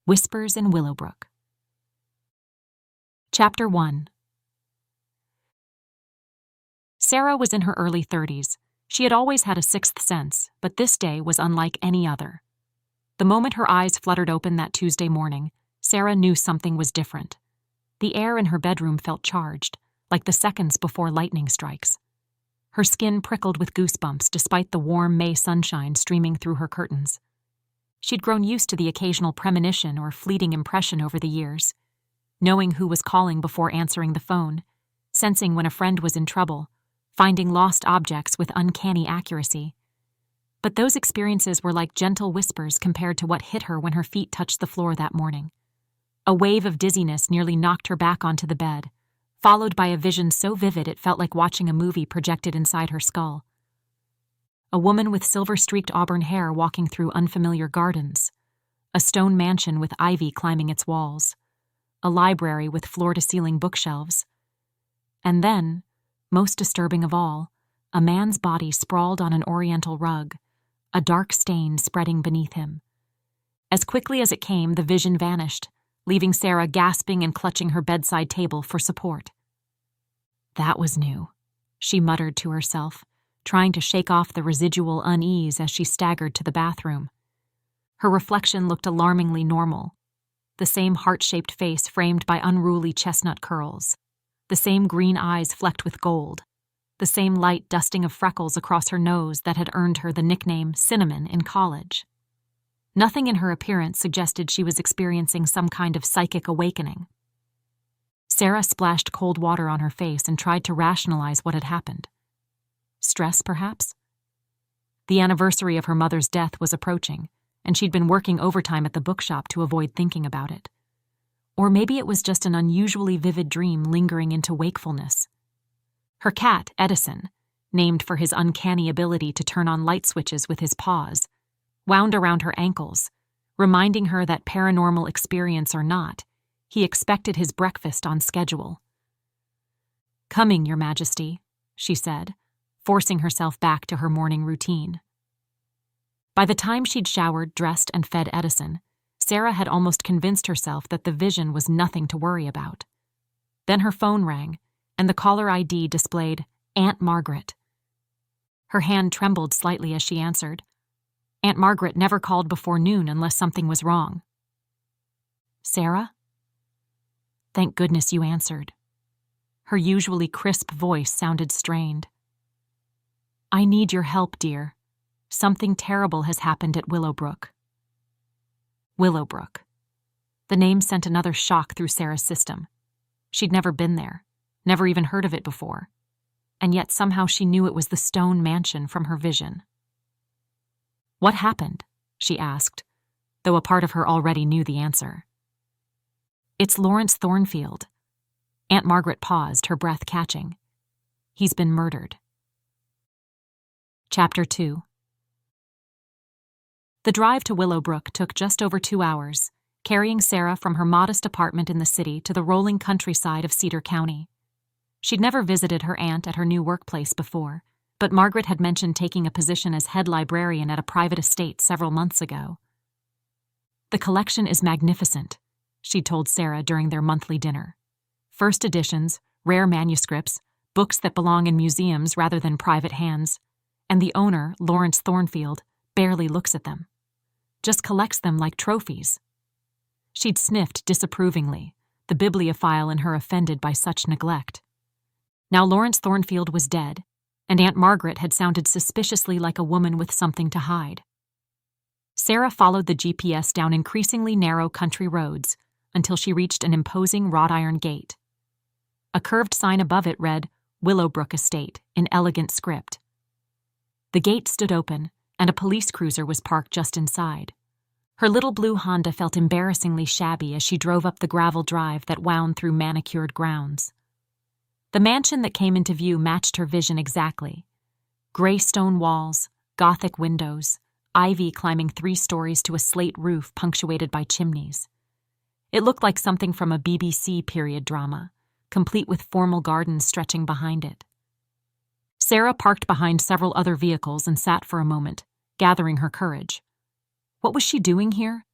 Whispers in Willowbrook. Chapter 1. Sarah was in her early 30s. She had always had a sixth sense, but this day was unlike any other. The moment her eyes fluttered open that Tuesday morning, Sarah knew something was different. The air in her bedroom felt charged, like the seconds before lightning strikes. Her skin prickled with goosebumps despite the warm May sunshine streaming through her curtains. She'd grown used to the occasional premonition or fleeting impression over the years, knowing who was calling before answering the phone, sensing when a friend was in trouble, finding lost objects with uncanny accuracy. But those experiences were like gentle whispers compared to what hit her when her feet touched the floor that morning. A wave of dizziness nearly knocked her back onto the bed, followed by a vision so vivid it felt like watching a movie projected inside her skull. A woman with silver-streaked auburn hair walking through unfamiliar gardens, a stone mansion with ivy climbing its walls, a library with floor-to-ceiling bookshelves, and then, most disturbing of all, a man's body sprawled on an oriental rug, a dark stain spreading beneath him. As quickly as it came, the vision vanished, leaving Sarah gasping and clutching her bedside table for support. That was new, she muttered to herself, trying to shake off the residual unease as she staggered to the bathroom. Her reflection looked alarmingly normal. The same heart-shaped face framed by unruly chestnut curls. The same green eyes flecked with gold. The same light dusting of freckles across her nose that had earned her the nickname Cinnamon in college. Nothing in her appearance suggested she was experiencing some kind of psychic awakening. Sarah splashed cold water on her face and tried to rationalize what had happened. Stress, perhaps? The anniversary of her mother's death was approaching, and she'd been working overtime at the bookshop to avoid thinking about it. Or maybe it was just an unusually vivid dream lingering into wakefulness. Her cat, Edison, named for his uncanny ability to turn on light switches with his paws, wound around her ankles, reminding her that paranormal experience or not, he expected his breakfast on schedule. "Coming, Your Majesty," she said, forcing herself back to her morning routine. By the time she'd showered, dressed, and fed Edison, Sarah had almost convinced herself that the vision was nothing to worry about. Then her phone rang, and the caller ID displayed Aunt Margaret. Her hand trembled slightly as she answered. Aunt Margaret never called before noon unless something was wrong. "Sarah?" "Thank goodness you answered." Her usually crisp voice sounded strained. "I need your help, dear. Something terrible has happened at Willowbrook." Willowbrook. The name sent another shock through Sarah's system. She'd never been there, never even heard of it before, and yet somehow she knew it was the stone mansion from her vision. "What happened?" she asked, though a part of her already knew the answer. "It's Lawrence Thornfield." Aunt Margaret paused, her breath catching. "He's been murdered." Chapter 2. The drive to Willowbrook took just over 2 hours, carrying Sarah from her modest apartment in the city to the rolling countryside of Cedar County. She'd never visited her aunt at her new workplace before, but Margaret had mentioned taking a position as head librarian at a private estate several months ago. "The collection is magnificent," she'd told Sarah during their monthly dinner. "First editions, rare manuscripts, books that belong in museums rather than private hands, and the owner, Lawrence Thornfield, barely looks at them. Just collects them like trophies." She'd sniffed disapprovingly, the bibliophile in her offended by such neglect. Now Lawrence Thornfield was dead, and Aunt Margaret had sounded suspiciously like a woman with something to hide. Sarah followed the GPS down increasingly narrow country roads until she reached an imposing wrought iron gate. A curved sign above it read, "Willowbrook Estate," in elegant script. The gate stood open, and a police cruiser was parked just inside. Her little blue Honda felt embarrassingly shabby as she drove up the gravel drive that wound through manicured grounds. The mansion that came into view matched her vision exactly. Gray stone walls, Gothic windows, ivy climbing 3 stories to a slate roof punctuated by chimneys. It looked like something from a BBC period drama, complete with formal gardens stretching behind it. Sarah parked behind several other vehicles and sat for a moment, gathering her courage. What was she doing here?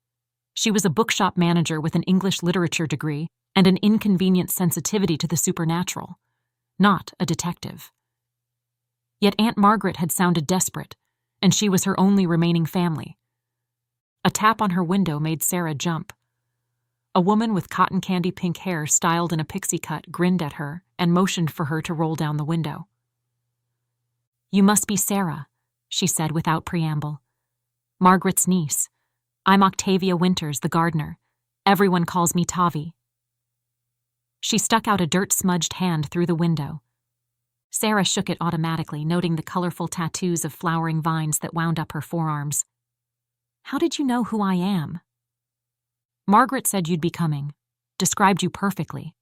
She was a bookshop manager with an English literature degree and an inconvenient sensitivity to the supernatural, not a detective. Yet Aunt Margaret had sounded desperate, and she was her only remaining family. A tap on her window made Sarah jump. A woman with cotton candy pink hair styled in a pixie cut grinned at her and motioned for her to roll down the window. "You must be Sarah," she said without preamble. "Margaret's niece. I'm Octavia Winters, the gardener. Everyone calls me Tavi." She stuck out a dirt-smudged hand through the window. Sarah shook it automatically, noting the colorful tattoos of flowering vines that wound up her forearms. "How did you know who I am?" "Margaret said you'd be coming. Described you perfectly.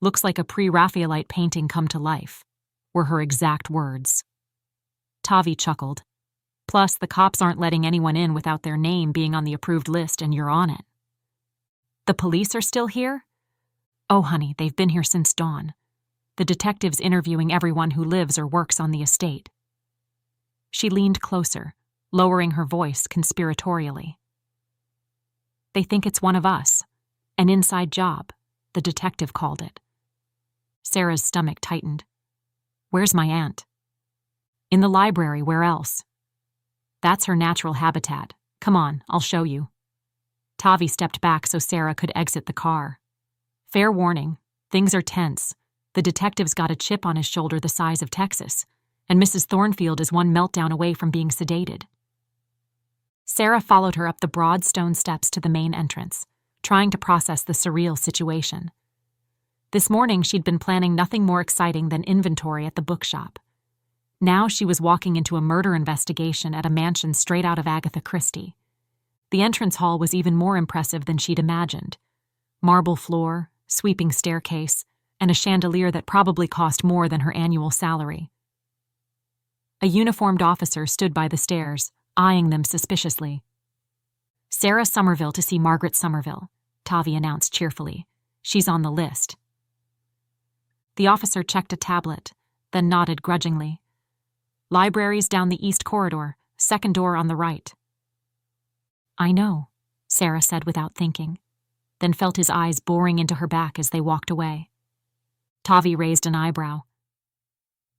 Looks like a pre-Raphaelite painting come to life," were her exact words. Tavi chuckled. "Plus, the cops aren't letting anyone in without their name being on the approved list, and you're on it." "The police are still here?" "Oh, honey, they've been here since dawn. The detective's interviewing everyone who lives or works on the estate." She leaned closer, lowering her voice conspiratorially. "They think it's one of us. An inside job," the detective called it. Sarah's stomach tightened. "Where's my aunt?" "In the library, where else?" "That's her natural habitat. Come on, I'll show you." Tavi stepped back so Sarah could exit the car. "Fair warning, things are tense. The detective's got a chip on his shoulder the size of Texas, and Mrs. Thornfield is one meltdown away from being sedated." Sarah followed her up the broad stone steps to the main entrance, trying to process the surreal situation. This morning she'd been planning nothing more exciting than inventory at the bookshop. Now she was walking into a murder investigation at a mansion straight out of Agatha Christie. The entrance hall was even more impressive than she'd imagined. Marble floor, sweeping staircase, and a chandelier that probably cost more than her annual salary. A uniformed officer stood by the stairs, eyeing them suspiciously. "Sarah Somerville to see Margaret Somerville," Tavi announced cheerfully. "She's on the list." The officer checked a tablet, then nodded grudgingly. "Library's down the east corridor, second door on the right." "I know," Sarah said without thinking, then felt his eyes boring into her back as they walked away. Tavi raised an eyebrow.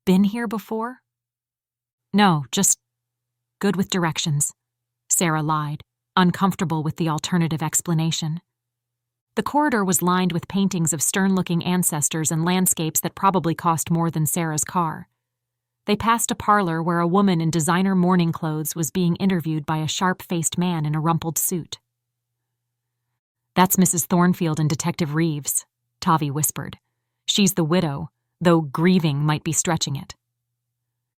"Been here before?" "No, just good with directions," Sarah lied, uncomfortable with the alternative explanation. The corridor was lined with paintings of stern-looking ancestors and landscapes that probably cost more than Sarah's car. They passed a parlor where a woman in designer mourning clothes was being interviewed by a sharp-faced man in a rumpled suit. "That's Mrs. Thornfield and Detective Reeves," Tavi whispered. "She's the widow, though grieving might be stretching it."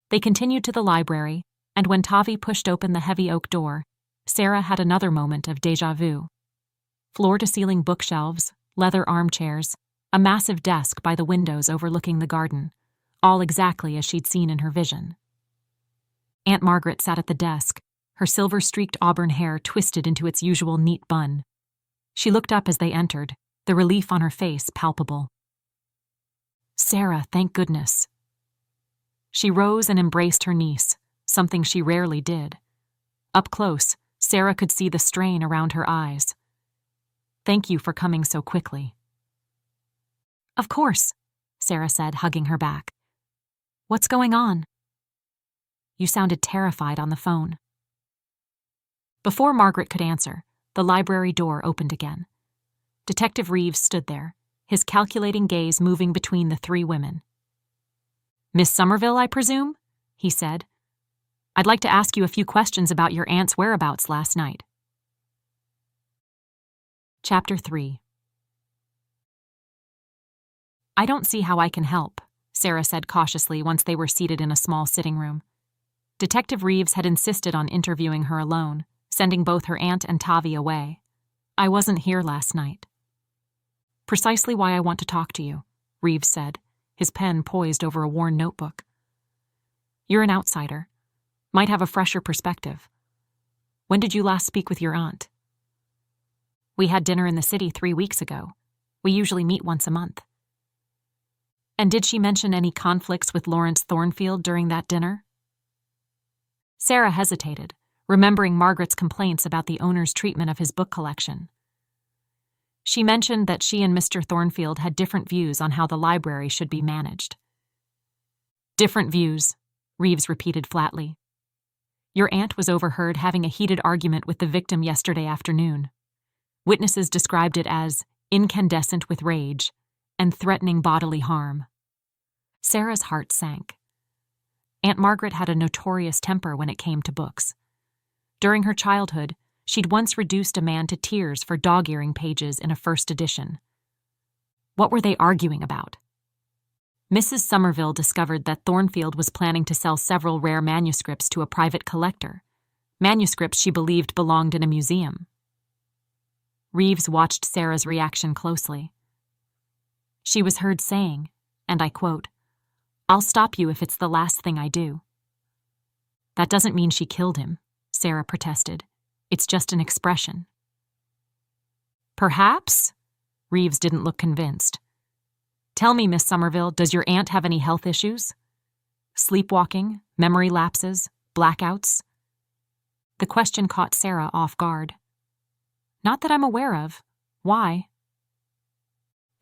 They continued to the library, and when Tavi pushed open the heavy oak door, Sarah had another moment of déjà vu. Floor-to-ceiling bookshelves, leather armchairs, a massive desk by the windows overlooking the garden, all exactly as she'd seen in her vision. Aunt Margaret sat at the desk, her silver-streaked auburn hair twisted into its usual neat bun. She looked up as they entered, the relief on her face palpable. "Sarah, thank goodness." She rose and embraced her niece, something she rarely did. Up close, Sarah could see the strain around her eyes. "Thank you for coming so quickly." "Of course," Sarah said, hugging her back. "What's going on?" "You sounded terrified on the phone." Before Margaret could answer, the library door opened again. Detective Reeves stood there, his calculating gaze moving between the three women. "Miss Somerville, I presume?" he said. "I'd like to ask you a few questions about your aunt's whereabouts last night." Chapter 3. "I don't see how I can help," Sarah said cautiously once they were seated in a small sitting room. Detective Reeves had insisted on interviewing her alone, sending both her aunt and Tavi away. "I wasn't here last night." "Precisely why I want to talk to you," Reeves said, his pen poised over a worn notebook. "You're an outsider. Might have a fresher perspective. When did you last speak with your aunt?" "We had dinner in the city 3 weeks ago. We usually meet once a month." "And did she mention any conflicts with Lawrence Thornfield during that dinner?" Sarah hesitated, remembering Margaret's complaints about the owner's treatment of his book collection. She mentioned that she and Mr. Thornfield had different views on how the library should be managed. "Different views," Reeves repeated flatly. "Your aunt was overheard having a heated argument with the victim yesterday afternoon. Witnesses described it as incandescent with rage and threatening bodily harm." Sarah's heart sank. Aunt Margaret had a notorious temper when it came to books. During her childhood, she'd once reduced a man to tears for dog-earing pages in a first edition. What were they arguing about? Mrs. Somerville discovered that Thornfield was planning to sell several rare manuscripts to a private collector, manuscripts she believed belonged in a museum. Reeves watched Sarah's reaction closely. She was heard saying, and I quote, "I'll stop you if it's the last thing I do." "That doesn't mean she killed him," Sarah protested. "It's just an expression." "Perhaps?" Reeves didn't look convinced. "Tell me, Miss Somerville, does your aunt have any health issues? Sleepwalking, memory lapses, blackouts?" The question caught Sarah off guard. "Not that I'm aware of. Why?"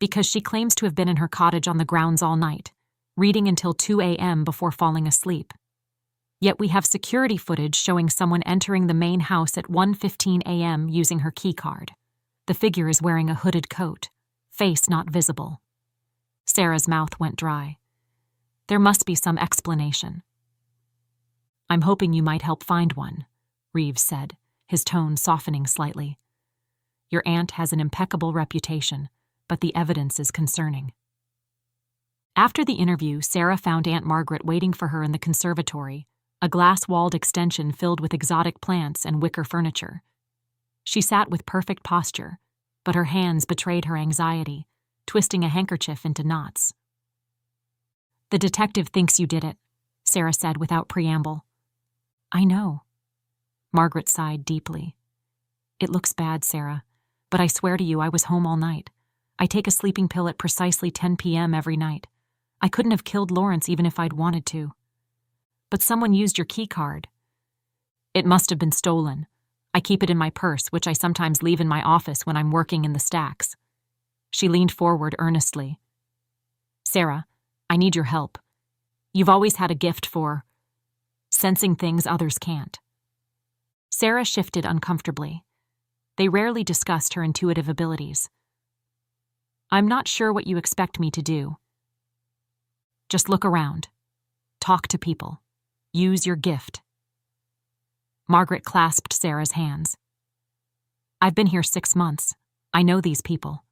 "Because she claims to have been in her cottage on the grounds all night, reading until 2 a.m. before falling asleep. Yet we have security footage showing someone entering the main house at 1:15 a.m. using her key card. The figure is wearing a hooded coat, face not visible." Sarah's mouth went dry. There must be some explanation. "I'm hoping you might help find one," Reeves said, his tone softening slightly. "Your aunt has an impeccable reputation, but the evidence is concerning." After the interview, Sarah found Aunt Margaret waiting for her in the conservatory, a glass-walled extension filled with exotic plants and wicker furniture. She sat with perfect posture, but her hands betrayed her anxiety, twisting a handkerchief into knots. "The detective thinks you did it," Sarah said without preamble. "I know." Margaret sighed deeply. "It looks bad, Sarah, but I swear to you I was home all night. I take a sleeping pill at precisely 10 p.m. every night. I couldn't have killed Lawrence even if I'd wanted to. But someone used your key card. It must have been stolen. I keep it in my purse, which I sometimes leave in my office when I'm working in the stacks." She leaned forward earnestly. "Sarah, I need your help. You've always had a gift for sensing things others can't." Sarah shifted uncomfortably. They rarely discussed her intuitive abilities. "I'm not sure what you expect me to do." "Just look around. Talk to people. Use your gift." Margaret clasped Sarah's hands. "I've been here 6 months. I know these people.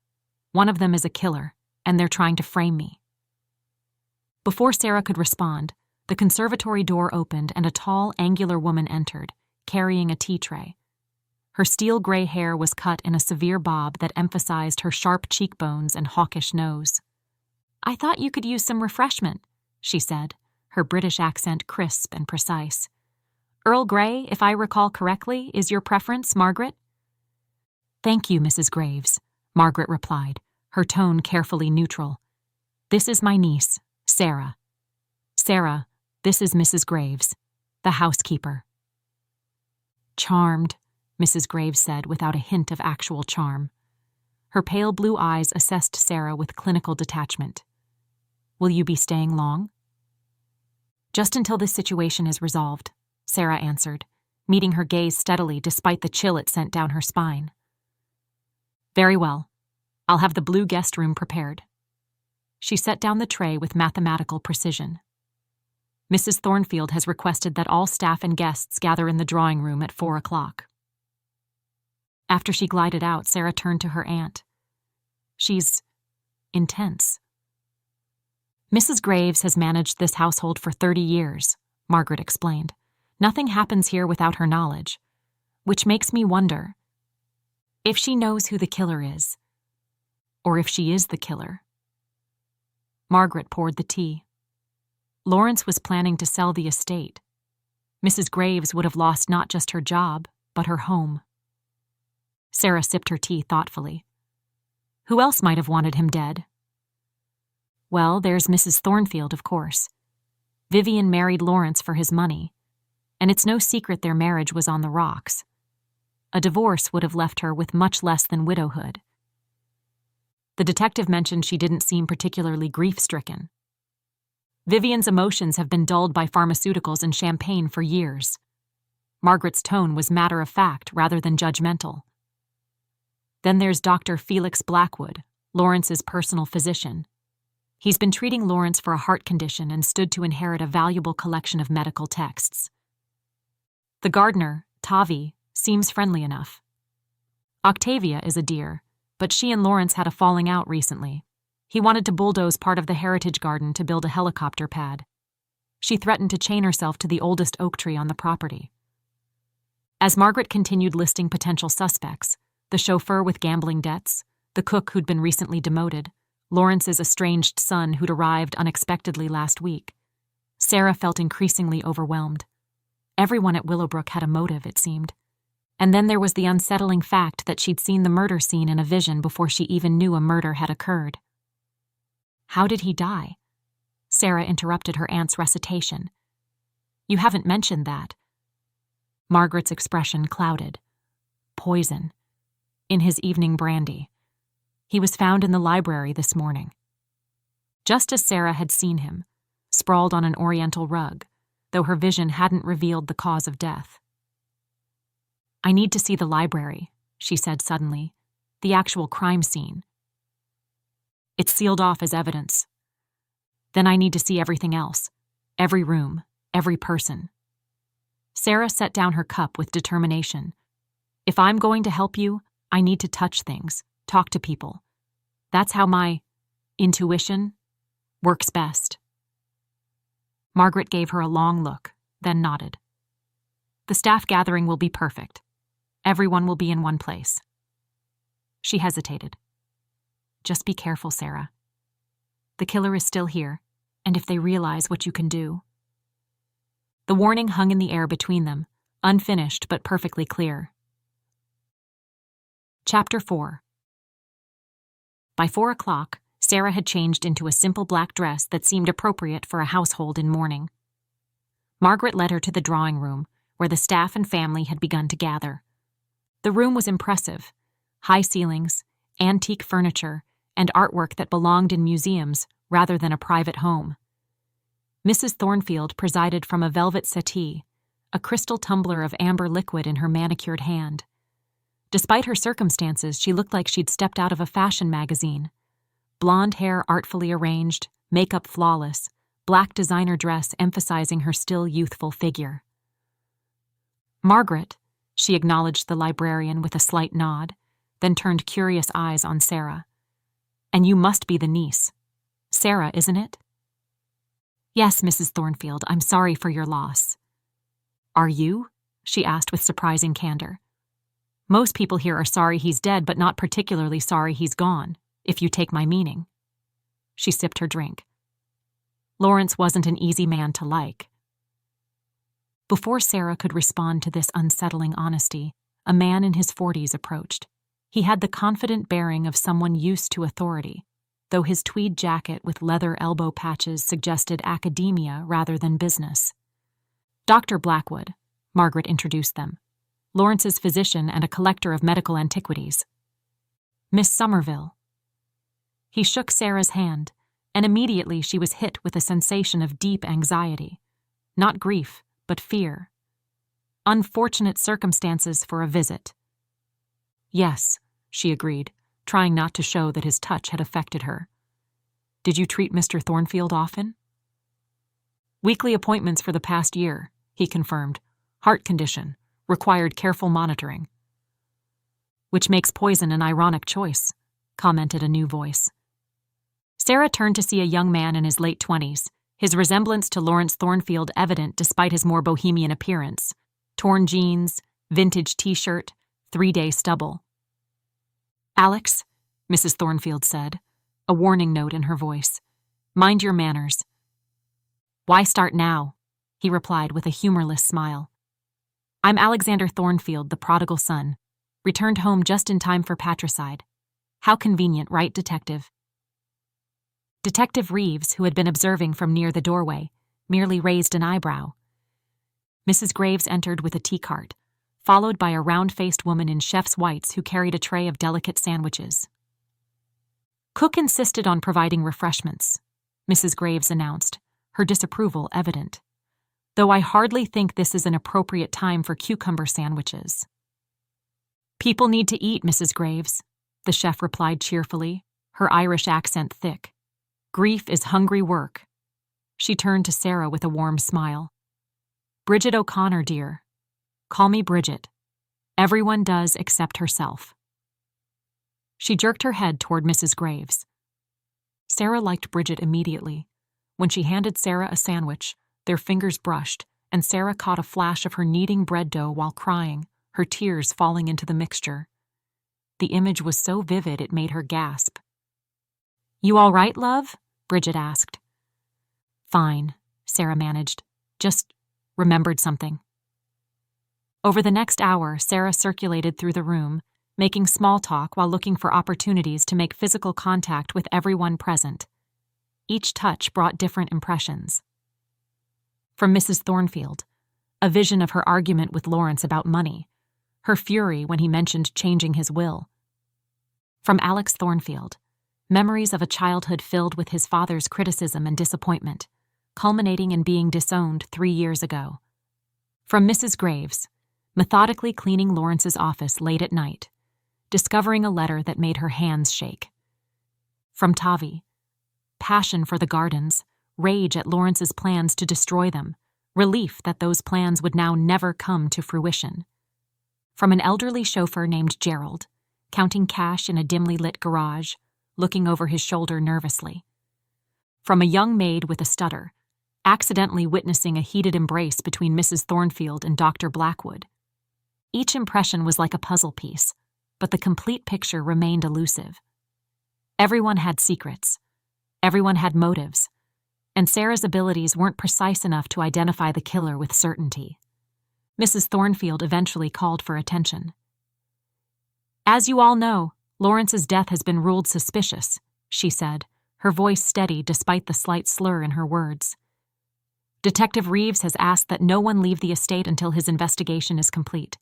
One of them is a killer, and they're trying to frame me." Before Sarah could respond, the conservatory door opened and a tall, angular woman entered, carrying a tea tray. Her steel-gray hair was cut in a severe bob that emphasized her sharp cheekbones and hawkish nose. "I thought you could use some refreshment," she said, her British accent crisp and precise. "Earl Grey, if I recall correctly, is your preference, Margaret?" "Thank you, Mrs. Graves," Margaret replied, her tone carefully neutral. "This is my niece, Sarah. Sarah, this is Mrs. Graves, the housekeeper." "Charmed," Mrs. Graves said without a hint of actual charm. Her pale blue eyes assessed Sarah with clinical detachment. "Will you be staying long?" "Just until this situation is resolved," Sarah answered, meeting her gaze steadily despite the chill it sent down her spine. "Very well. I'll have the blue guest room prepared." She set down the tray with mathematical precision. "Mrs. Thornfield has requested that all staff and guests gather in the drawing room at 4 o'clock. After she glided out, Sarah turned to her aunt. "She's intense." "Mrs. Graves has managed this household for 30 years, Margaret explained. "Nothing happens here without her knowledge, which makes me wonder if she knows who the killer is, or if she is the killer." Margaret poured the tea. Lawrence was planning to sell the estate. Mrs. Graves would have lost not just her job, but her home. Sarah sipped her tea thoughtfully. Who else might have wanted him dead? Well, there's Mrs. Thornfield, of course. Vivian married Lawrence for his money, and it's no secret their marriage was on the rocks. A divorce would have left her with much less than widowhood. The detective mentioned she didn't seem particularly grief-stricken. Vivian's emotions have been dulled by pharmaceuticals and champagne for years. Margaret's tone was matter-of-fact rather than judgmental. Then there's Dr. Felix Blackwood, Lawrence's personal physician. He's been treating Lawrence for a heart condition and stood to inherit a valuable collection of medical texts. The gardener, Tavi, seems friendly enough. Octavia is a dear, but she and Lawrence had a falling out recently. He wanted to bulldoze part of the heritage garden to build a helicopter pad. She threatened to chain herself to the oldest oak tree on the property. As Margaret continued listing potential suspects, the chauffeur with gambling debts, the cook who'd been recently demoted, Lawrence's estranged son who'd arrived unexpectedly last week, Sarah felt increasingly overwhelmed. Everyone at Willowbrook had a motive, it seemed. And then there was the unsettling fact that she'd seen the murder scene in a vision before she even knew a murder had occurred. How did he die? Sarah interrupted her aunt's recitation. You haven't mentioned that. Margaret's expression clouded. Poison. In his evening brandy. He was found in the library this morning. Just as Sarah had seen him, sprawled on an oriental rug, though her vision hadn't revealed the cause of death. I need to see the library, she said suddenly, the actual crime scene. It's sealed off as evidence. Then I need to see everything else, every room, every person. Sarah set down her cup with determination. If I'm going to help you, I need to touch things, talk to people. That's how my intuition works best. Margaret gave her a long look, then nodded. The staff gathering will be perfect. Everyone will be in one place. She hesitated. Just be careful, Sarah. The killer is still here, and if they realize what you can do. The warning hung in the air between them, unfinished but perfectly clear. Chapter 4. By 4 o'clock, Sarah had changed into a simple black dress that seemed appropriate for a household in mourning. Margaret led her to the drawing room, where the staff and family had begun to gather. The room was impressive. High ceilings, antique furniture, and artwork that belonged in museums rather than a private home. Mrs. Thornfield presided from a velvet settee, a crystal tumbler of amber liquid in her manicured hand. Despite her circumstances, she looked like she'd stepped out of a fashion magazine. Blonde hair artfully arranged, makeup flawless, black designer dress emphasizing her still youthful figure. Margaret, she acknowledged the librarian with a slight nod, then turned curious eyes on Sarah. And you must be the niece. Sarah, isn't it? Yes, Mrs. Thornfield, I'm sorry for your loss. Are you? She asked with surprising candor. Most people here are sorry he's dead, but not particularly sorry he's gone, if you take my meaning. She sipped her drink. Lawrence wasn't an easy man to like. Before Sarah could respond to this unsettling honesty, a man in his 40s approached. He had the confident bearing of someone used to authority, though his tweed jacket with leather elbow patches suggested academia rather than business. Dr. Blackwood, Margaret introduced them, Lawrence's physician and a collector of medical antiquities. Miss Somerville. He shook Sarah's hand, and immediately she was hit with a sensation of deep anxiety. Not grief, but fear. Unfortunate circumstances for a visit. Yes, she agreed, trying not to show that his touch had affected her. Did you treat Mr. Thornfield often? Weekly appointments for the past year, he confirmed. Heart condition. Required careful monitoring. Which makes poison an ironic choice, commented a new voice. Sarah turned to see a young man in his late 20s, his resemblance to Lawrence Thornfield evident despite his more bohemian appearance. Torn jeans, vintage t-shirt, 3-day stubble. Alex, Mrs. Thornfield said, a warning note in her voice. Mind your manners. Why start now? He replied with a humorless smile. I'm Alexander Thornfield, the prodigal son, returned home just in time for patricide. How convenient, right, Detective? Detective Reeves, who had been observing from near the doorway, merely raised an eyebrow. Mrs. Graves entered with a tea cart, followed by a round-faced woman in chef's whites who carried a tray of delicate sandwiches. Cook insisted on providing refreshments, Mrs. Graves announced, her disapproval evident. Though I hardly think this is an appropriate time for cucumber sandwiches. People need to eat, Mrs. Graves, the chef replied cheerfully, her Irish accent thick. Grief is hungry work. She turned to Sarah with a warm smile. Bridget O'Connor, dear. Call me Bridget. Everyone does except herself. She jerked her head toward Mrs. Graves. Sarah liked Bridget immediately. When she handed Sarah a sandwich, their fingers brushed, and Sarah caught a flash of her kneading bread dough while crying, her tears falling into the mixture. The image was so vivid it made her gasp. You all right, love? Bridget asked. Fine, Sarah managed. Just remembered something. Over the next hour, Sarah circulated through the room, making small talk while looking for opportunities to make physical contact with everyone present. Each touch brought different impressions. From Mrs. Thornfield, a vision of her argument with Lawrence about money, her fury when he mentioned changing his will. From Alex Thornfield, memories of a childhood filled with his father's criticism and disappointment, culminating in being disowned 3 years ago. From Mrs. Graves, methodically cleaning Lawrence's office late at night, discovering a letter that made her hands shake. From Tavi, passion for the gardens, rage at Lawrence's plans to destroy them, relief that those plans would now never come to fruition. From an elderly chauffeur named Gerald, counting cash in a dimly lit garage, looking over his shoulder nervously. From a young maid with a stutter, accidentally witnessing a heated embrace between Mrs. Thornfield and Dr. Blackwood. Each impression was like a puzzle piece, but the complete picture remained elusive. Everyone had secrets. Everyone had motives, and Sarah's abilities weren't precise enough to identify the killer with certainty. Mrs. Thornfield eventually called for attention. As you all know, Lawrence's death has been ruled suspicious, she said, her voice steady despite the slight slur in her words. Detective Reeves has asked that no one leave the estate until his investigation is complete.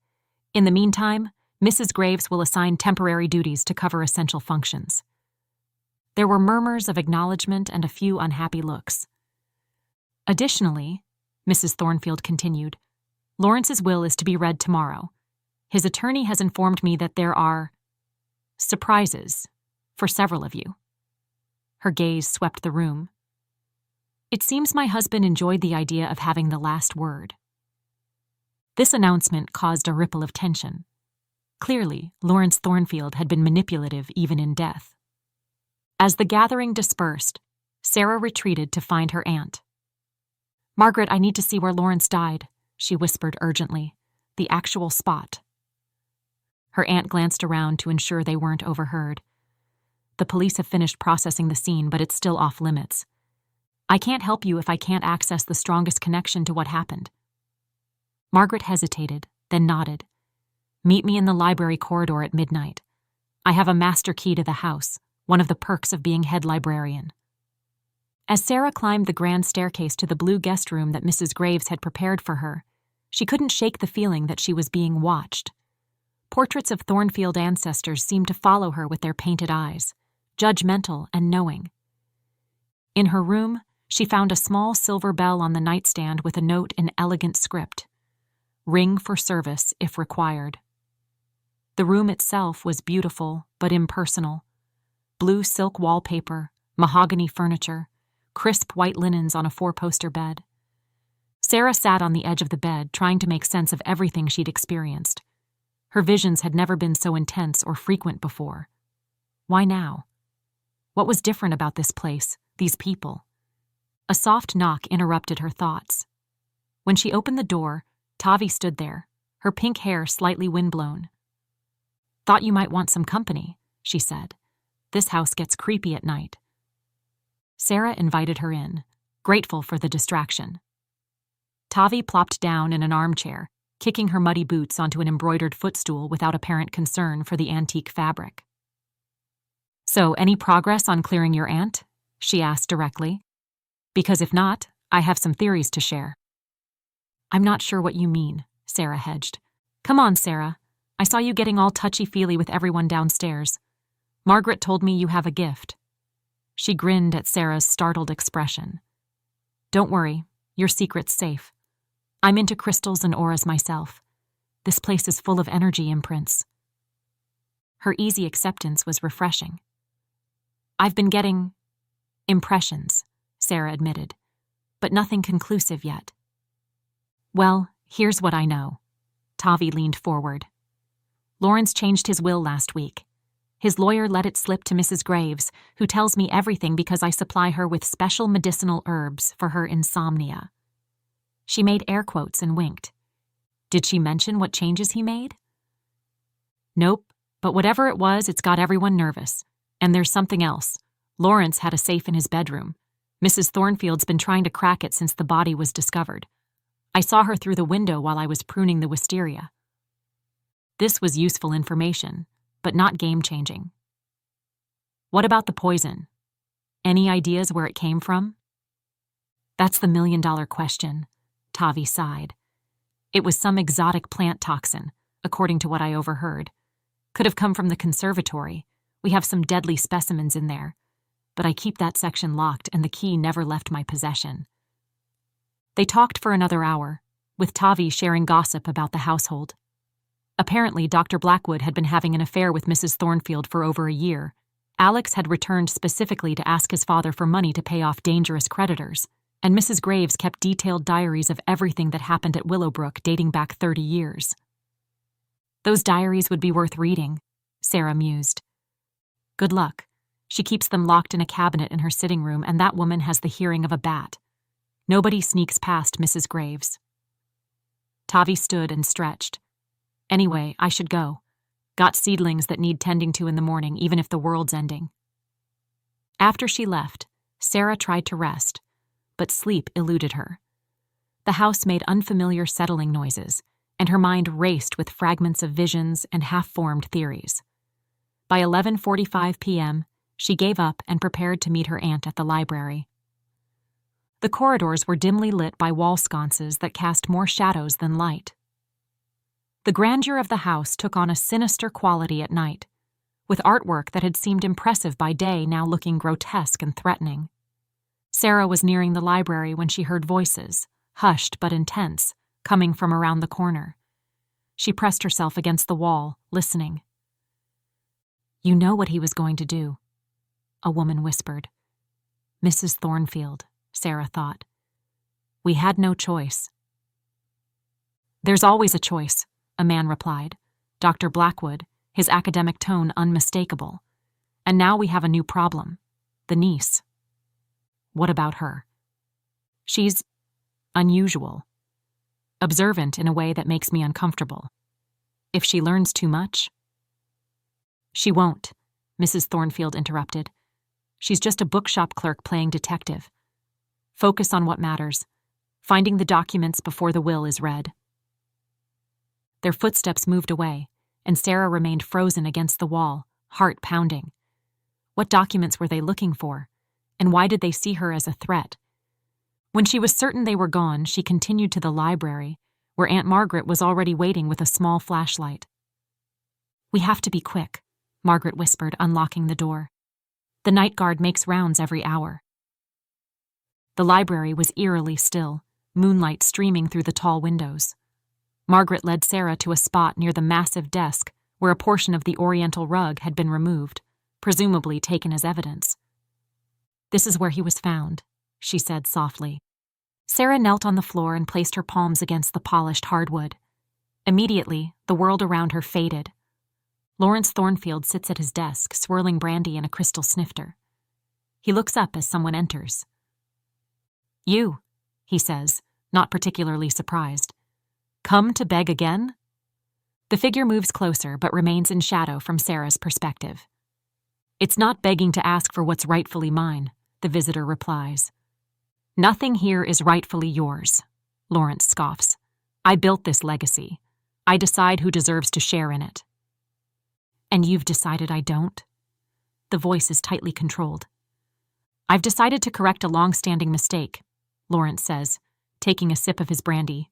In the meantime, Mrs. Graves will assign temporary duties to cover essential functions. There were murmurs of acknowledgement and a few unhappy looks. Additionally, Mrs. Thornfield continued, Lawrence's will is to be read tomorrow. His attorney has informed me that there are surprises for several of you. Her gaze swept the room. It seems my husband enjoyed the idea of having the last word. This announcement caused a ripple of tension. Clearly, Lawrence Thornfield had been manipulative even in death. As the gathering dispersed, Sarah retreated to find her aunt. Margaret, I need to see where Lawrence died, she whispered urgently. The actual spot. Her aunt glanced around to ensure they weren't overheard. The police have finished processing the scene, but it's still off limits. I can't help you if I can't access the strongest connection to what happened. Margaret hesitated, then nodded. Meet me in the library corridor at midnight. I have a master key to the house, one of the perks of being head librarian. As Sarah climbed the grand staircase to the blue guest room that Mrs. Graves had prepared for her, she couldn't shake the feeling that she was being watched. Portraits of Thornfield ancestors seemed to follow her with their painted eyes, judgmental and knowing. In her room, she found a small silver bell on the nightstand with a note in elegant script. Ring for service if required. The room itself was beautiful but impersonal. Blue silk wallpaper, mahogany furniture, crisp white linens on a 4-poster bed. Sarah sat on the edge of the bed, trying to make sense of everything she'd experienced. Her visions had never been so intense or frequent before. Why now? What was different about this place, these people? A soft knock interrupted her thoughts. When she opened the door, Tavi stood there, her pink hair slightly windblown. Thought you might want some company, she said. This house gets creepy at night. Sarah invited her in, grateful for the distraction. Tavi plopped down in an armchair, kicking her muddy boots onto an embroidered footstool without apparent concern for the antique fabric. So, any progress on clearing your aunt? She asked directly. Because if not, I have some theories to share. I'm not sure what you mean, Sarah hedged. Come on, Sarah. I saw you getting all touchy-feely with everyone downstairs. Margaret told me you have a gift. She grinned at Sarah's startled expression. Don't worry, your secret's safe. I'm into crystals and auras myself. This place is full of energy imprints. Her easy acceptance was refreshing. I've been getting impressions, Sarah admitted, but nothing conclusive yet. Well, here's what I know. Tavi leaned forward. Lawrence changed his will last week. His lawyer let it slip to Mrs. Graves, who tells me everything because I supply her with special medicinal herbs for her insomnia. She made air quotes and winked. Did she mention what changes he made? Nope, but whatever it was, it's got everyone nervous. And there's something else. Lawrence had a safe in his bedroom. Mrs. Thornfield's been trying to crack it since the body was discovered. I saw her through the window while I was pruning the wisteria. This was useful information, but not game-changing. What about the poison? Any ideas where it came from? That's the million-dollar question, Tavi sighed. It was some exotic plant toxin, according to what I overheard. Could have come from the conservatory. We have some deadly specimens in there, but I keep that section locked and the key never left my possession. They talked for another hour, with Tavi sharing gossip about the household. Apparently, Dr. Blackwood had been having an affair with Mrs. Thornfield for over a year. Alex had returned specifically to ask his father for money to pay off dangerous creditors, and Mrs. Graves kept detailed diaries of everything that happened at Willowbrook dating back 30 years. Those diaries would be worth reading, Sarah mused. Good luck. She keeps them locked in a cabinet in her sitting room, and that woman has the hearing of a bat. Nobody sneaks past Mrs. Graves. Tavi stood and stretched. Anyway, I should go. Got seedlings that need tending to in the morning, even if the world's ending. After she left, Sarah tried to rest, but sleep eluded her. The house made unfamiliar settling noises, and her mind raced with fragments of visions and half-formed theories. By 11:45 p.m., she gave up and prepared to meet her aunt at the library. The corridors were dimly lit by wall sconces that cast more shadows than light. The grandeur of the house took on a sinister quality at night, with artwork that had seemed impressive by day now looking grotesque and threatening. Sarah was nearing the library when she heard voices, hushed but intense, coming from around the corner. She pressed herself against the wall, listening. You know what he was going to do, a woman whispered. Mrs. Thornfield, Sarah thought. We had no choice. There's always a choice, a man replied, Dr. Blackwood, his academic tone unmistakable. And now we have a new problem, the niece. What about her? She's unusual, observant in a way that makes me uncomfortable. If she learns too much... She won't, Mrs. Thornfield interrupted. She's just a bookshop clerk playing detective. Focus on what matters, finding the documents before the will is read. Their footsteps moved away, and Sarah remained frozen against the wall, heart pounding. What documents were they looking for, and why did they see her as a threat? When she was certain they were gone, she continued to the library, where Aunt Margaret was already waiting with a small flashlight. We have to be quick, Margaret whispered, unlocking the door. The night guard makes rounds every hour. The library was eerily still, moonlight streaming through the tall windows. Margaret led Sarah to a spot near the massive desk where a portion of the oriental rug had been removed, presumably taken as evidence. This is where he was found, she said softly. Sarah knelt on the floor and placed her palms against the polished hardwood. Immediately, the world around her faded. Lawrence Thornfield sits at his desk, swirling brandy in a crystal snifter. He looks up as someone enters. You, he says, not particularly surprised. Come to beg again? The figure moves closer but remains in shadow from Sarah's perspective. It's not begging to ask for what's rightfully mine, the visitor replies. Nothing here is rightfully yours, Lawrence scoffs. I built this legacy. I decide who deserves to share in it. And you've decided I don't? The voice is tightly controlled. I've decided to correct a long-standing mistake, Lawrence says, taking a sip of his brandy.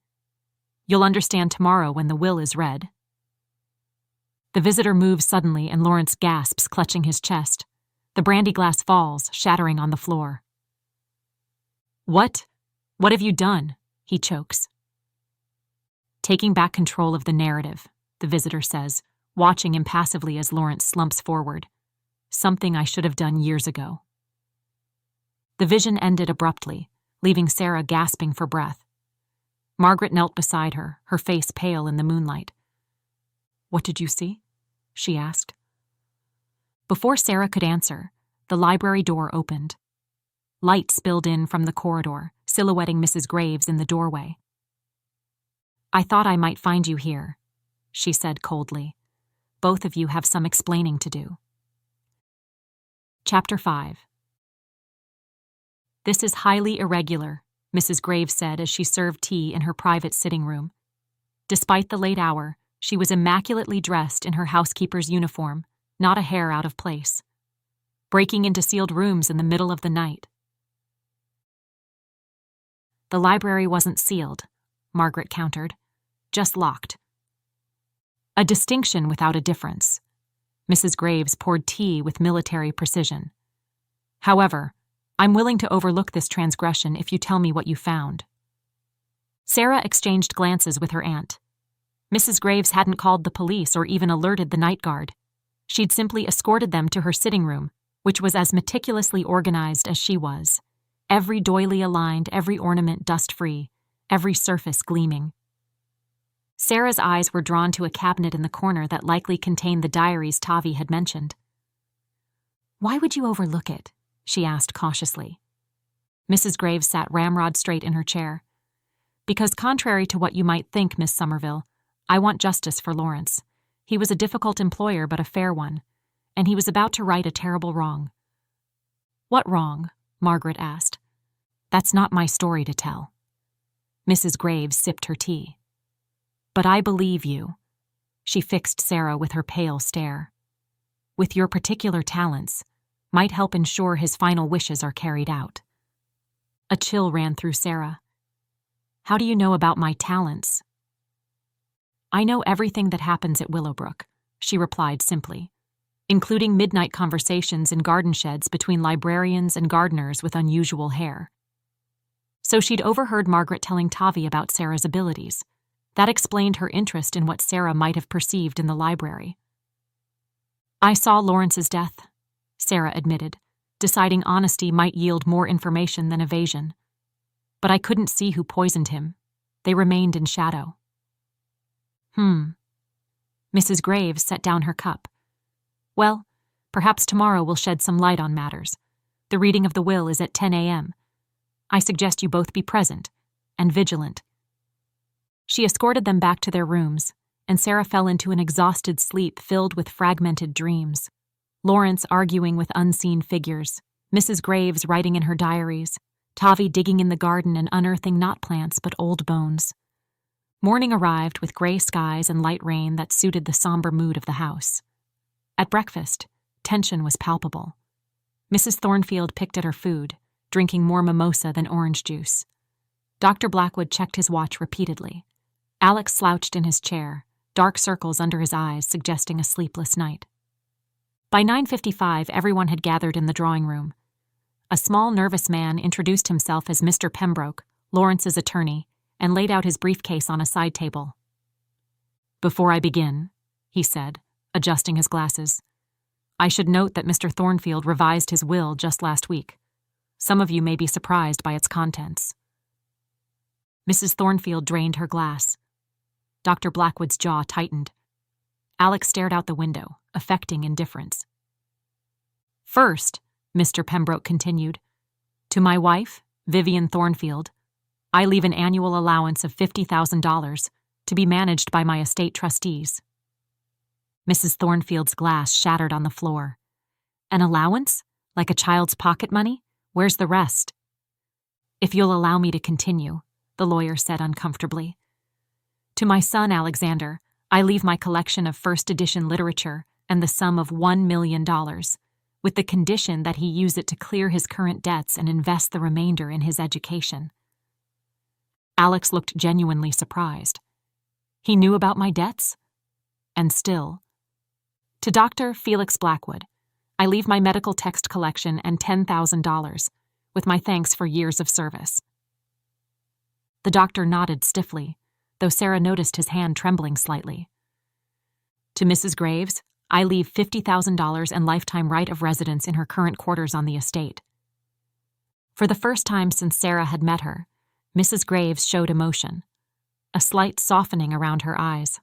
You'll understand tomorrow when the will is read." The visitor moves suddenly and Lawrence gasps, clutching his chest. The brandy glass falls, shattering on the floor. "What? What have you done?" he chokes. "Taking back control of the narrative," the visitor says, watching impassively as Lawrence slumps forward. "Something I should have done years ago." The vision ended abruptly, leaving Sarah gasping for breath. Margaret knelt beside her, her face pale in the moonlight. "What did you see?" she asked. Before Sarah could answer, the library door opened. Light spilled in from the corridor, silhouetting Mrs. Graves in the doorway. "I thought I might find you here," she said coldly. "Both of you have some explaining to do." Chapter 5. "This is highly irregular," Mrs. Graves said as she served tea in her private sitting room. Despite the late hour, she was immaculately dressed in her housekeeper's uniform, not a hair out of place. Breaking into sealed rooms in the middle of the night. "The library wasn't sealed," Margaret countered. "Just locked." "A distinction without a difference." Mrs. Graves poured tea with military precision. "However, I'm willing to overlook this transgression if you tell me what you found." Sarah exchanged glances with her aunt. Mrs. Graves hadn't called the police or even alerted the night guard. She'd simply escorted them to her sitting room, which was as meticulously organized as she was. Every doily aligned, every ornament dust-free, every surface gleaming. Sarah's eyes were drawn to a cabinet in the corner that likely contained the diaries Tavi had mentioned. "Why would you overlook it?" she asked cautiously. Mrs. Graves sat ramrod straight in her chair. "Because contrary to what you might think, Miss Somerville, I want justice for Lawrence. He was a difficult employer but a fair one, and he was about to right a terrible wrong." "What wrong?" Margaret asked. "That's not my story to tell." Mrs. Graves sipped her tea. "But I believe you." She fixed Sarah with her pale stare. "With your particular talents, might help ensure his final wishes are carried out." A chill ran through Sarah. "How do you know about my talents?" "I know everything that happens at Willowbrook," she replied simply, including midnight conversations in garden sheds between librarians and gardeners with unusual hair. So she'd overheard Margaret telling Tavi about Sarah's abilities. That explained her interest in what Sarah might have perceived in the library. "I saw Lawrence's death," Sarah admitted, deciding honesty might yield more information than evasion. "But I couldn't see who poisoned him. They remained in shadow." Mrs. Graves set down her cup. "Well, perhaps tomorrow will shed some light on matters. The reading of the will is at 10 a.m. I suggest you both be present and vigilant." She escorted them back to their rooms, and Sarah fell into an exhausted sleep filled with fragmented dreams. Lawrence arguing with unseen figures, Mrs. Graves writing in her diaries, Tavi digging in the garden and unearthing not plants but old bones. Morning arrived with gray skies and light rain that suited the somber mood of the house. At breakfast, tension was palpable. Mrs. Thornfield picked at her food, drinking more mimosa than orange juice. Dr. Blackwood checked his watch repeatedly. Alex slouched in his chair, dark circles under his eyes suggesting a sleepless night. By 9:55, everyone had gathered in the drawing room. A small, nervous man introduced himself as Mr. Pembroke, Lawrence's attorney, and laid out his briefcase on a side table. "Before I begin," he said, adjusting his glasses, "I should note that Mr. Thornfield revised his will just last week. Some of you may be surprised by its contents." Mrs. Thornfield drained her glass. Dr. Blackwood's jaw tightened. Alex stared out the window, affecting indifference. "First," Mr. Pembroke continued, "to my wife, Vivian Thornfield, I leave an annual allowance of $50,000 to be managed by my estate trustees." Mrs. Thornfield's glass shattered on the floor. "An allowance? Like a child's pocket money? Where's the rest?" "If you'll allow me to continue," the lawyer said uncomfortably. "To my son, Alexander, I leave my collection of first edition literature and the sum of $1 million, with the condition that he use it to clear his current debts and invest the remainder in his education." Alex looked genuinely surprised. He knew about my debts? And still. To Dr. Felix Blackwood, I leave my medical text collection and $10,000, with my thanks for years of service. The doctor nodded stiffly, though Sarah noticed his hand trembling slightly. To Mrs. Graves, I leave $50,000 and lifetime right of residence in her current quarters on the estate. For the first time since Sarah had met her, Mrs. Graves showed emotion, a slight softening around her eyes.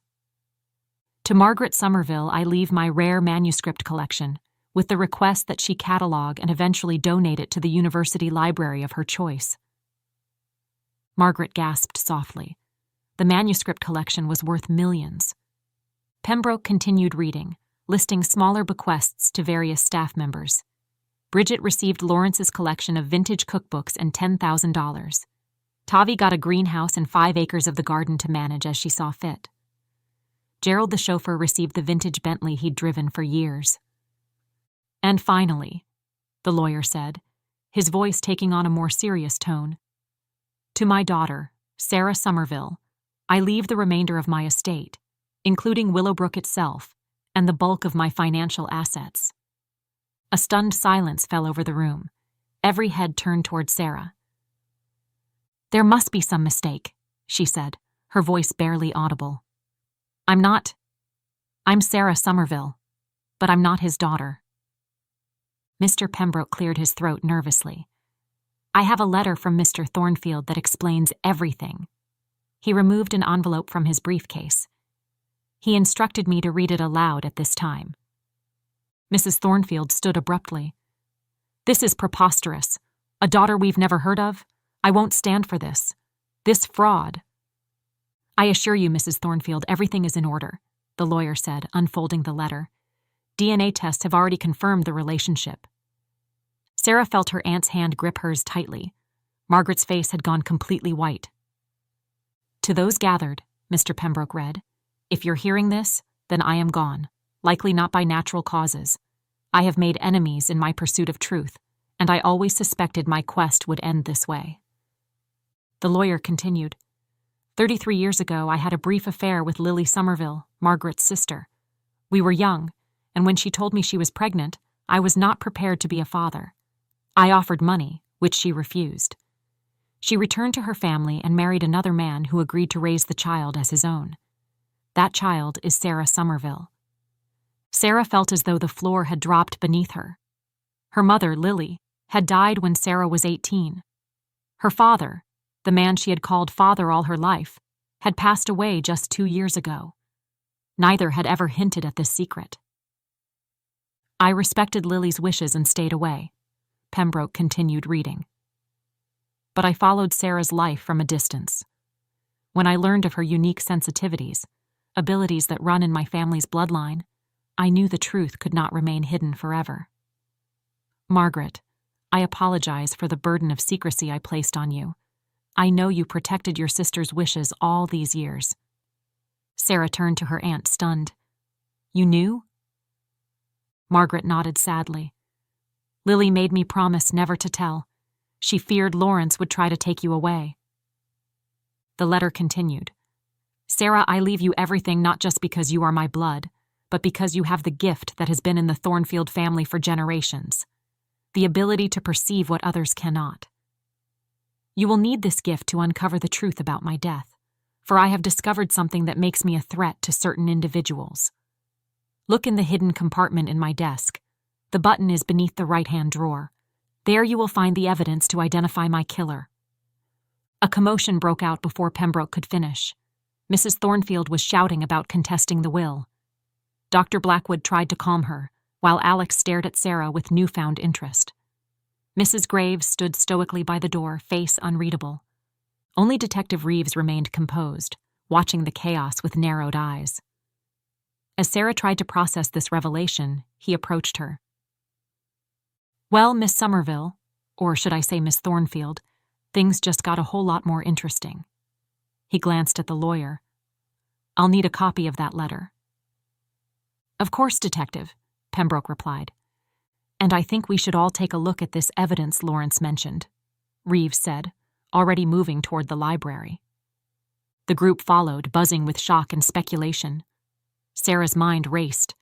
To Margaret Somerville, I leave my rare manuscript collection, with the request that she catalog and eventually donate it to the university library of her choice. Margaret gasped softly. The manuscript collection was worth millions. Pembroke continued reading, listing smaller bequests to various staff members. Bridget received Lawrence's collection of vintage cookbooks and $10,000. Tavi got a greenhouse and 5 acres of the garden to manage as she saw fit. Gerald the chauffeur received the vintage Bentley he'd driven for years. And finally, the lawyer said, his voice taking on a more serious tone, to my daughter, Sarah Somerville, I leave the remainder of my estate, including Willowbrook itself, and the bulk of my financial assets. A stunned silence fell over the room. Every head turned toward Sarah. There must be some mistake, she said, her voice barely audible. I'm Sarah Somerville, but I'm not his daughter. Mr. Pembroke cleared his throat nervously. I have a letter from Mr. Thornfield that explains everything. He removed an envelope from his briefcase. He instructed me to read it aloud at this time. Mrs. Thornfield stood abruptly. This is preposterous. A daughter we've never heard of? I won't stand for this. This fraud. I assure you, Mrs. Thornfield, everything is in order, the lawyer said, unfolding the letter. DNA tests have already confirmed the relationship. Sarah felt her aunt's hand grip hers tightly. Margaret's face had gone completely white. To those gathered, Mr. Pembroke read, if you're hearing this, then I am gone, likely not by natural causes. I have made enemies in my pursuit of truth, and I always suspected my quest would end this way. The lawyer continued, 33 years ago, I had a brief affair with Lily Somerville, Margaret's sister. We were young, and when she told me she was pregnant, I was not prepared to be a father. I offered money, which she refused. She returned to her family and married another man who agreed to raise the child as his own. That child is Sarah Somerville. Sarah felt as though the floor had dropped beneath her. Her mother, Lily, had died when Sarah was 18. Her father, the man she had called father all her life, had passed away just 2 years ago. Neither had ever hinted at this secret. I respected Lily's wishes and stayed away. Pembroke continued reading. But I followed Sarah's life from a distance. When I learned of her unique sensitivities, abilities that run in my family's bloodline, I knew the truth could not remain hidden forever. Margaret, I apologize for the burden of secrecy I placed on you. I know you protected your sister's wishes all these years. Sarah turned to her aunt, stunned. You knew? Margaret nodded sadly. Lily made me promise never to tell. She feared Lawrence would try to take you away. The letter continued. Sarah, I leave you everything not just because you are my blood, but because you have the gift that has been in the Thornfield family for generations. The ability to perceive what others cannot. You will need this gift to uncover the truth about my death, for I have discovered something that makes me a threat to certain individuals. Look in the hidden compartment in my desk. The button is beneath the right-hand drawer. There you will find the evidence to identify my killer. A commotion broke out before Pembroke could finish. Mrs. Thornfield was shouting about contesting the will. Dr. Blackwood tried to calm her, while Alex stared at Sarah with newfound interest. Mrs. Graves stood stoically by the door, face unreadable. Only Detective Reeves remained composed, watching the chaos with narrowed eyes. As Sarah tried to process this revelation, he approached her. Well, Miss Somerville, or should I say Miss Thornfield, things just got a whole lot more interesting. He glanced at the lawyer. I'll need a copy of that letter. Of course, Detective, Pembroke replied. And I think we should all take a look at this evidence Lawrence mentioned, Reeves said, already moving toward the library. The group followed, buzzing with shock and speculation. Sarah's mind raced.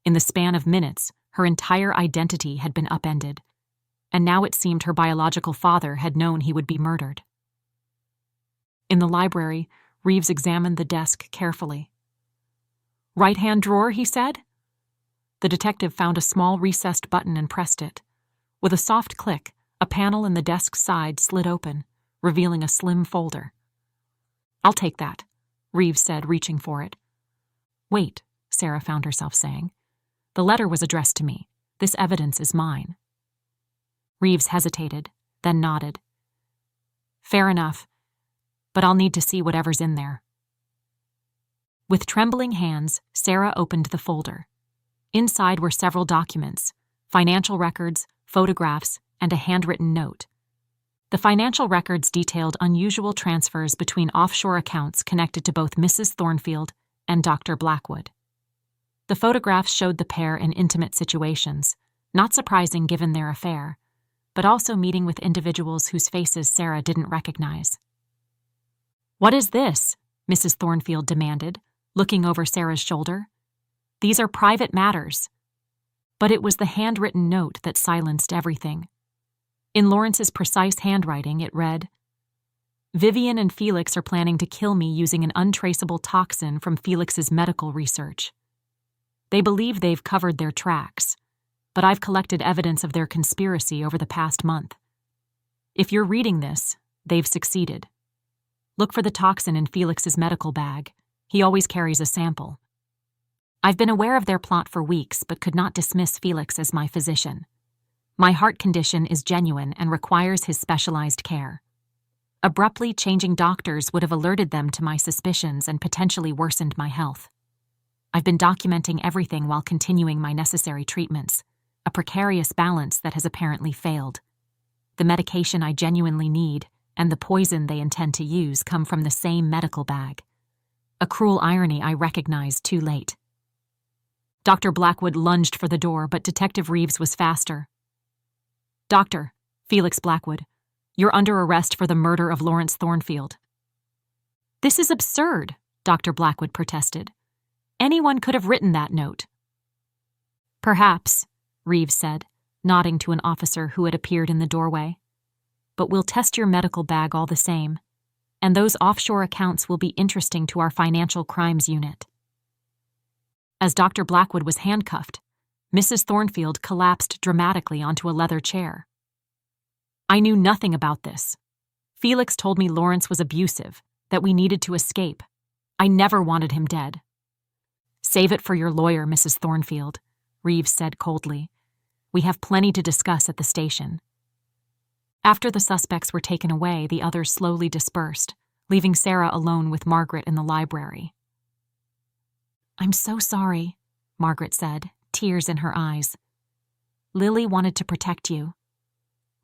In the span of minutes, her entire identity had been upended, and now it seemed her biological father had known he would be murdered. In the library, Reeves examined the desk carefully. "Right-hand drawer," he said. The detective found a small recessed button and pressed it. With a soft click, a panel in the desk's side slid open, revealing a slim folder. "I'll take that," Reeves said, reaching for it. "Wait," Sarah found herself saying. "The letter was addressed to me. This evidence is mine." Reeves hesitated, then nodded. "Fair enough, but I'll need to see whatever's in there." With trembling hands, Sarah opened the folder. Inside were several documents, financial records, photographs, and a handwritten note. The financial records detailed unusual transfers between offshore accounts connected to both Mrs. Thornfield and Dr. Blackwood. The photographs showed the pair in intimate situations, not surprising given their affair, but also meeting with individuals whose faces Sarah didn't recognize. "What is this?" Mrs. Thornfield demanded, looking over Sarah's shoulder. "These are private matters." But it was the handwritten note that silenced everything. In Lawrence's precise handwriting, it read, "Vivian and Felix are planning to kill me using an untraceable toxin from Felix's medical research. They believe they've covered their tracks, but I've collected evidence of their conspiracy over the past month. If you're reading this, they've succeeded. Look for the toxin in Felix's medical bag. He always carries a sample. I've been aware of their plot for weeks, but could not dismiss Felix as my physician. My heart condition is genuine and requires his specialized care. Abruptly changing doctors would have alerted them to my suspicions and potentially worsened my health. I've been documenting everything while continuing my necessary treatments, a precarious balance that has apparently failed. The medication I genuinely need and the poison they intend to use come from the same medical bag. A cruel irony I recognized too late." Dr. Blackwood lunged for the door, but Detective Reeves was faster. "Doctor, Felix Blackwood, you're under arrest for the murder of Lawrence Thornfield." "This is absurd," Dr. Blackwood protested. "Anyone could have written that note." "Perhaps," Reeves said, nodding to an officer who had appeared in the doorway. "But we'll test your medical bag all the same, and those offshore accounts will be interesting to our financial crimes unit." As Dr. Blackwood was handcuffed, Mrs. Thornfield collapsed dramatically onto a leather chair. "I knew nothing about this. Felix told me Lawrence was abusive, that we needed to escape. I never wanted him dead." "Save it for your lawyer, Mrs. Thornfield," Reeves said coldly. "We have plenty to discuss at the station." After the suspects were taken away, the others slowly dispersed, leaving Sarah alone with Margaret in the library. "I'm so sorry," Margaret said, tears in her eyes. "Lily wanted to protect you.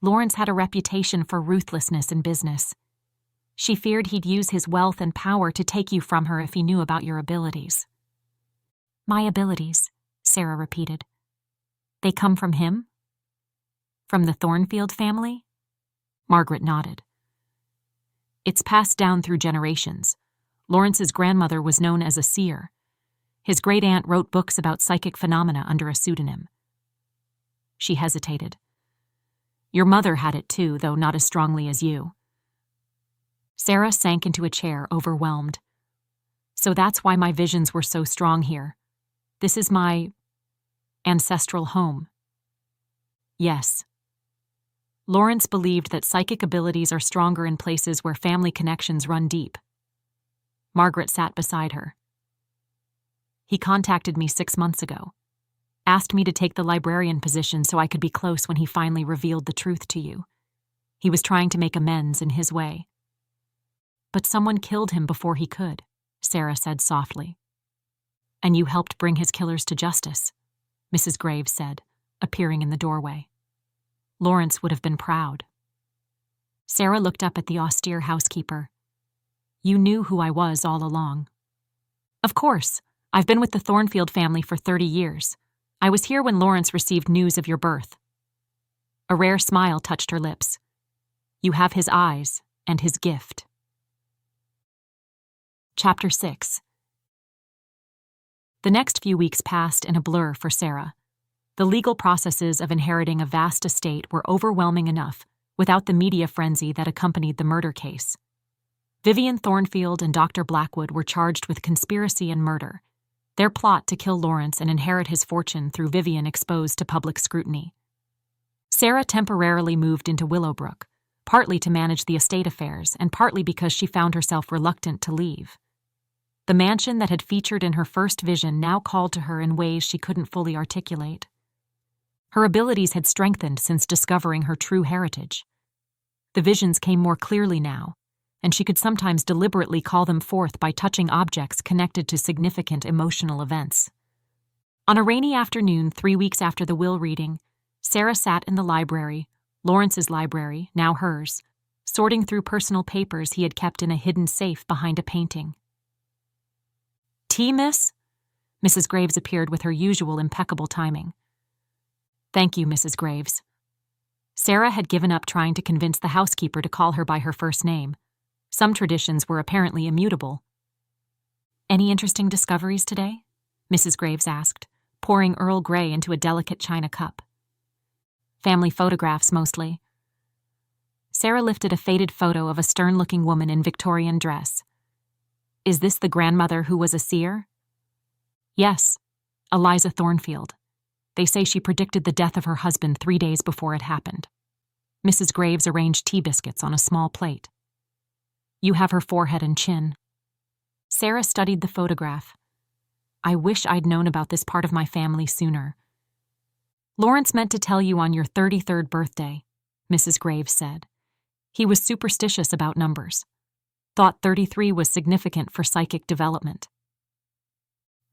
Lawrence had a reputation for ruthlessness in business. She feared he'd use his wealth and power to take you from her if he knew about your abilities." "My abilities," Sarah repeated. "They come from him? From the Thornfield family?" Margaret nodded. "It's passed down through generations. Lawrence's grandmother was known as a seer. His great-aunt wrote books about psychic phenomena under a pseudonym." She hesitated. "Your mother had it too, though not as strongly as you." Sarah sank into a chair, overwhelmed. "So that's why my visions were so strong here. This is my ancestral home." "Yes." Lawrence believed that psychic abilities are stronger in places where family connections run deep. Margaret sat beside her. "He contacted me 6 months ago, asked me to take the librarian position so I could be close when he finally revealed the truth to you. He was trying to make amends in his way." "But someone killed him before he could," Sarah said softly. "And you helped bring his killers to justice," Mrs. Graves said, appearing in the doorway. "Lawrence would have been proud." Sarah looked up at the austere housekeeper. "You knew who I was all along." "Of course. I've been with the Thornfield family for 30 years. I was here when Lawrence received news of your birth." A rare smile touched her lips. "You have his eyes and his gift." Chapter 6. The next few weeks passed in a blur for Sarah. The legal processes of inheriting a vast estate were overwhelming enough without the media frenzy that accompanied the murder case. Vivian Thornfield and Dr. Blackwood were charged with conspiracy and murder, their plot to kill Lawrence and inherit his fortune through Vivian exposed to public scrutiny. Sarah temporarily moved into Willowbrook, partly to manage the estate affairs and partly because she found herself reluctant to leave. The mansion that had featured in her first vision now called to her in ways she couldn't fully articulate. Her abilities had strengthened since discovering her true heritage. The visions came more clearly now, and she could sometimes deliberately call them forth by touching objects connected to significant emotional events. On a rainy afternoon 3 weeks after the will reading, Sarah sat in the library, Lawrence's library, now hers, sorting through personal papers he had kept in a hidden safe behind a painting. "Tea, miss?" Mrs. Graves appeared with her usual impeccable timing. "Thank you, Mrs. Graves." Sarah had given up trying to convince the housekeeper to call her by her first name. Some traditions were apparently immutable. "Any interesting discoveries today?" Mrs. Graves asked, pouring Earl Grey into a delicate china cup. "Family photographs, mostly." Sarah lifted a faded photo of a stern-looking woman in Victorian dress. "Is this the grandmother who was a seer?" "Yes, Eliza Thornfield. They say she predicted the death of her husband 3 days before it happened." Mrs. Graves arranged tea biscuits on a small plate. "You have her forehead and chin." Sarah studied the photograph. "I wish I'd known about this part of my family sooner." "Lawrence meant to tell you on your 33rd birthday," Mrs. Graves said. "He was superstitious about numbers. Thought 33 was significant for psychic development."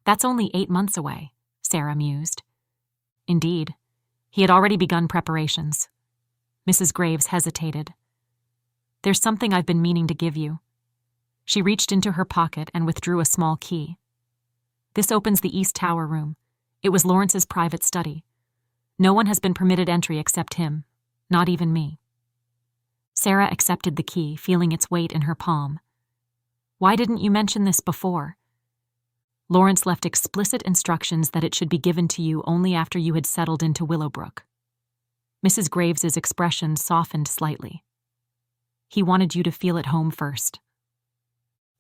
"That's only 8 months away," Sarah mused. "Indeed. He had already begun preparations." Mrs. Graves hesitated. "There's something I've been meaning to give you." She reached into her pocket and withdrew a small key. "This opens the East Tower room. It was Lawrence's private study. No one has been permitted entry except him, not even me." Sarah accepted the key, feeling its weight in her palm. "Why didn't you mention this before?" "Lawrence left explicit instructions that it should be given to you only after you had settled into Willowbrook." Mrs. Graves's expression softened slightly. "He wanted you to feel at home first."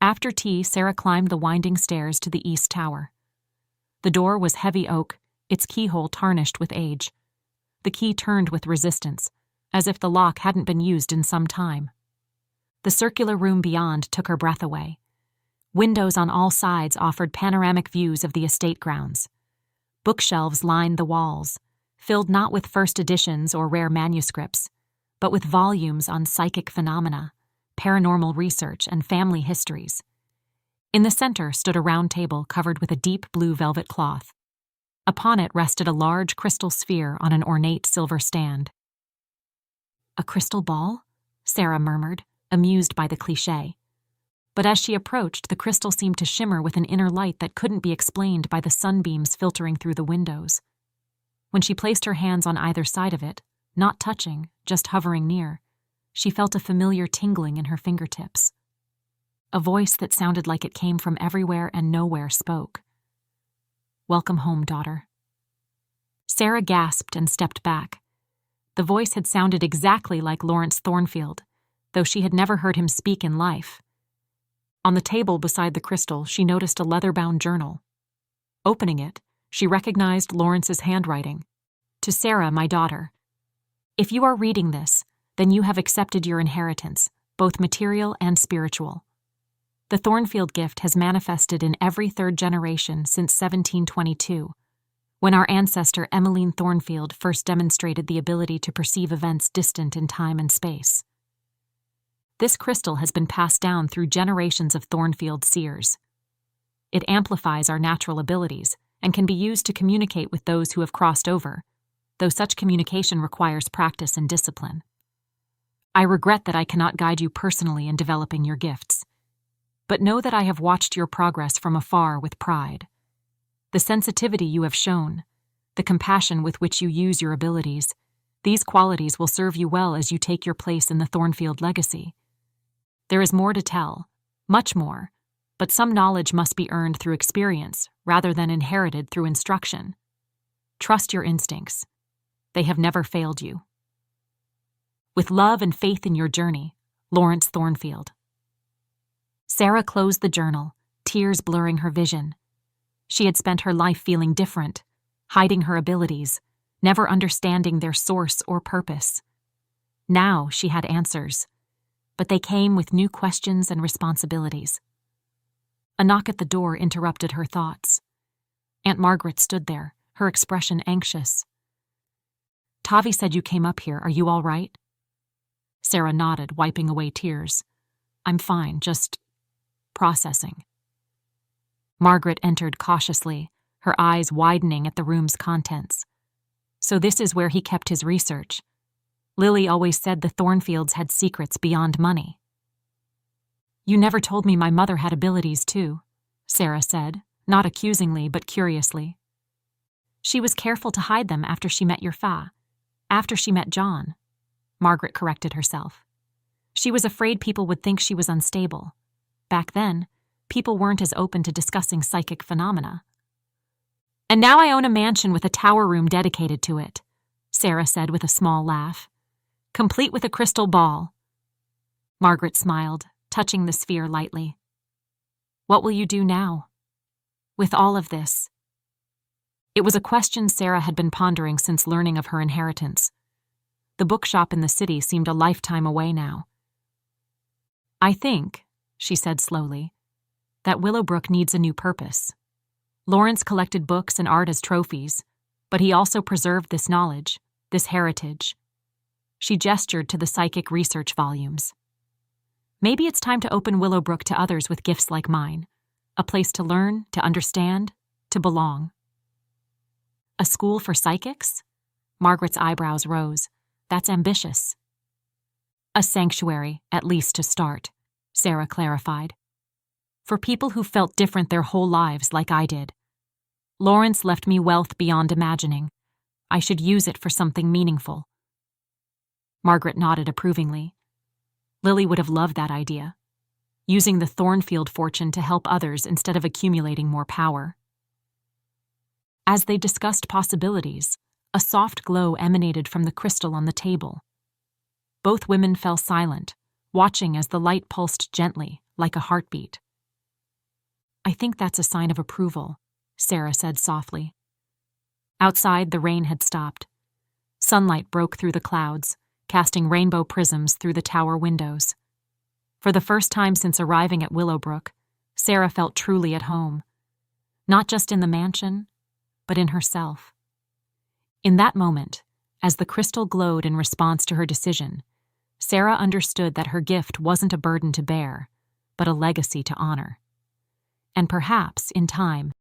After tea, Sarah climbed the winding stairs to the East Tower. The door was heavy oak, its keyhole tarnished with age. The key turned with resistance, as if the lock hadn't been used in some time. The circular room beyond took her breath away. Windows on all sides offered panoramic views of the estate grounds. Bookshelves lined the walls, filled not with first editions or rare manuscripts, but with volumes on psychic phenomena, paranormal research, and family histories. In the center stood a round table covered with a deep blue velvet cloth. Upon it rested a large crystal sphere on an ornate silver stand. "A crystal ball?" Sarah murmured, amused by the cliché. But as she approached, the crystal seemed to shimmer with an inner light that couldn't be explained by the sunbeams filtering through the windows. When she placed her hands on either side of it, not touching, just hovering near, she felt a familiar tingling in her fingertips. A voice that sounded like it came from everywhere and nowhere spoke. "Welcome home, daughter." Sarah gasped and stepped back. The voice had sounded exactly like Lawrence Thornfield, though she had never heard him speak in life. On the table beside the crystal, she noticed a leather-bound journal. Opening it, she recognized Lawrence's handwriting. "To Sarah, my daughter. If you are reading this, then you have accepted your inheritance, both material and spiritual. The Thornfield gift has manifested in every third generation since 1722, when our ancestor Emmeline Thornfield first demonstrated the ability to perceive events distant in time and space. This crystal has been passed down through generations of Thornfield seers. It amplifies our natural abilities and can be used to communicate with those who have crossed over, though such communication requires practice and discipline. I regret that I cannot guide you personally in developing your gifts, but know that I have watched your progress from afar with pride. The sensitivity you have shown, the compassion with which you use your abilities, these qualities will serve you well as you take your place in the Thornfield legacy. There is more to tell, much more, But some knowledge must be earned through experience rather than inherited through instruction. Trust your instincts. They have never failed you. With love and faith in your journey, Lawrence Thornfield. Sarah closed the journal, tears blurring her vision. She had spent her life feeling different, hiding her abilities, never understanding their source or purpose. Now she had answers, but they came with new questions and responsibilities. A knock at the door interrupted her thoughts. Aunt Margaret stood there, her expression anxious. "Tavi said you came up here. Are you all right?" Sarah nodded, wiping away tears. "I'm fine, just processing." Margaret entered cautiously, her eyes widening at the room's contents. So this is where he kept his research. Lily always said the Thornfields had secrets beyond money. "You never told me my mother had abilities too," Sarah said, not accusingly but curiously. "She was careful to hide them after she met your fa. After she met John," Margaret corrected herself. "She was afraid people would think she was unstable. Back then, people weren't as open to discussing psychic phenomena." "And now I own a mansion with a tower room dedicated to it," Sarah said with a small laugh. "Complete with a crystal ball." Margaret smiled, touching the sphere lightly. "What will you do now? With all of this?" It was a question Sarah had been pondering since learning of her inheritance. The bookshop in the city seemed a lifetime away now. "I think," she said slowly, "that Willowbrook needs a new purpose. Lawrence collected books and art as trophies, but he also preserved this knowledge, this heritage." She gestured to the psychic research volumes. "Maybe it's time to open Willowbrook to others with gifts like mine, a place to learn, to understand, to belong." "A school for psychics?" Margaret's eyebrows rose. "That's ambitious." "A sanctuary, at least to start," Sarah clarified. "For people who felt different their whole lives like I did. Lawrence left me wealth beyond imagining. I should use it for something meaningful." Margaret nodded approvingly. Lily would have loved that idea, using the Thornfield fortune to help others instead of accumulating more power. As they discussed possibilities, a soft glow emanated from the crystal on the table. Both women fell silent, watching as the light pulsed gently, like a heartbeat. "I think that's a sign of approval," Sarah said softly. Outside, the rain had stopped. Sunlight broke through the clouds, casting rainbow prisms through the tower windows. For the first time since arriving at Willowbrook, Sarah felt truly at home, not just in the mansion, but in herself. In that moment, as the crystal glowed in response to her decision, Sarah understood that her gift wasn't a burden to bear, but a legacy to honor. And perhaps, in time,